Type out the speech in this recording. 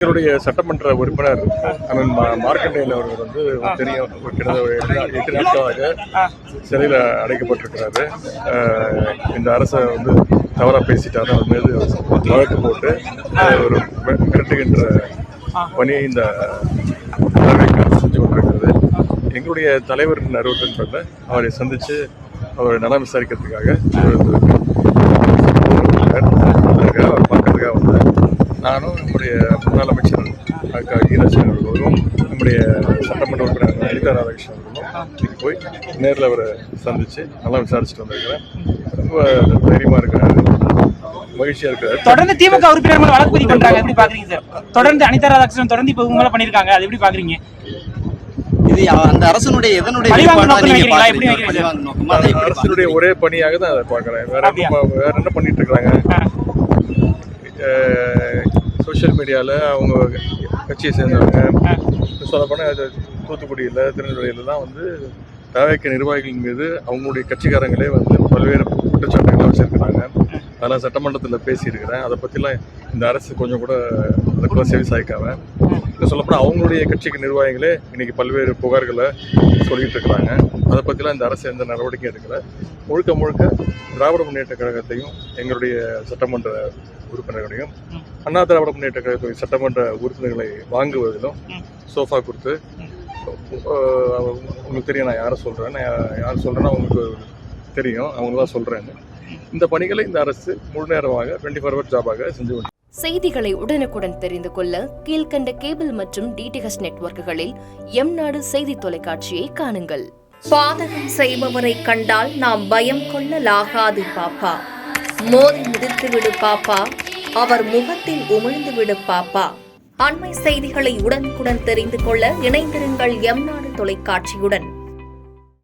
எங்களுடைய சட்டமன்ற உறுப்பினர் அண்ணன் மார்க்கண்டேயன் அவர்கள் வந்து தெரியும், கிட்டத்தட்ட 8 நாட்களாக சிறையில் அடைக்கப்பட்டிருக்கிறாரு. இந்த அரசை வந்து தவறாக பேசிட்டாரு, அவர் மீது வழக்கு போட்டு ஒரு மிரட்டுகின்ற பணியை இந்த செஞ்சு கொண்டிருக்கிறது. எங்களுடைய தலைவர் அறிவுறுத்தல் அவரை சந்தித்து அவரை நலம் விசாரிக்கிறதுக்காக அவர் பார்க்கறதுக்காக வந்தேன். நானும் நம்முடைய முன்னாள் அமைச்சர் ஈராஜன் அவர்களும் நம்முடைய சட்டமன்ற உறுப்பினர் அனிதா ராதாகிருஷ்ணன் அவர்களும் போய் நேரில் அவரை சந்தித்து நல்லா விசாரிச்சுட்டு வந்திருக்கிறேன். ரொம்ப தைரியமாக இருக்கிறாரு, மகிழ்ச்சியாக இருக்கிறாரு. தொடர்ந்து திமுக உறுப்பினர் வழக்கு பதிவு பண்றாங்க, எப்படி பாக்குறீங்க சார்? தொடர்ந்து அனிதா ராதாகிருஷ்ணன் தொடர்ந்து இப்போ இவங்க பண்ணியிருக்காங்க, அது எப்படி பாக்குறீங்க? இது அந்த அரசனுடைய அரசுடைய ஒரே பணியாக தான் அதை பார்க்குறேன். வேற என்ன பண்ணிட்டு இருக்காங்க? சோஷியல் மீடியாவில் அவங்க கட்சியை சேர்ந்தவங்க சொல்லப்போனால் தூத்துக்குடியில் திருநெல்வேலியில் தான் வந்து தவிக நிர்வாகிகள் மீது அவங்களுடைய கட்சிக்காரங்களே வந்து பல்வேறு குற்றச்சாட்டுகளை வச்சிருக்கிறாங்க. அதெல்லாம் சட்டமன்றத்தில் பேசியிருக்கிறேன். அதை பற்றிலாம் இந்த அரசு கொஞ்சம் கூட அதுக்குள்ள செவி சாய்க்காம சொல்லப்போனால் அவங்களுடைய கட்சிக்கு நிர்வாகிகளே இன்னைக்கு பல்வேறு புகார்களை சொல்லிட்டு இருக்கிறாங்க. அதை பற்றிலாம் இந்த அரசு எந்த நடவடிக்கையும் எடுக்கல. முழுக்க முழுக்க திராவிட முன்னேற்ற கழகத்தையும் எங்களுடைய சட்டமன்ற உறுப்பினர்களையும் அண்ணா திராவிட முன்னேற்ற கழகத்தின் சட்டமன்ற உறுப்பினர்களை வாங்குவதிலும் சோஃபா கொடுத்து, உங்களுக்கு தெரியும் நான் யாரை சொல்கிறேன்னா உங்களுக்கு தெரியும், அவங்க தான் சொல்கிறேன்னு இந்த பணிகளை இந்த அரசு முழு நேரமாக 24 hour ஜாபாக செஞ்சு கொண்டு. செய்திகளை உடனுக்குடன் தெரிந்து கொள்ள கீழ்கண்ட கேபிள் மற்றும் டிடிஹெச் நெட்வொர்க்குகளில் எம்நாடு செய்தி தொலைக்காட்சியை காணுங்கள். பாதகம் செய்பவரை கண்டால் நாம் பயம் கொள்ளலாகாது பாப்பா. மோதி மிதித்து விடு பாப்பா, அவர் முகத்தில் உமிழ்ந்து விடு பாப்பா. அண்மை செய்திகளை உடனுக்குடன் தெரிந்து கொள்ள இணைந்திருங்கள் எம்நாடு தொலைக்காட்சியுடன்.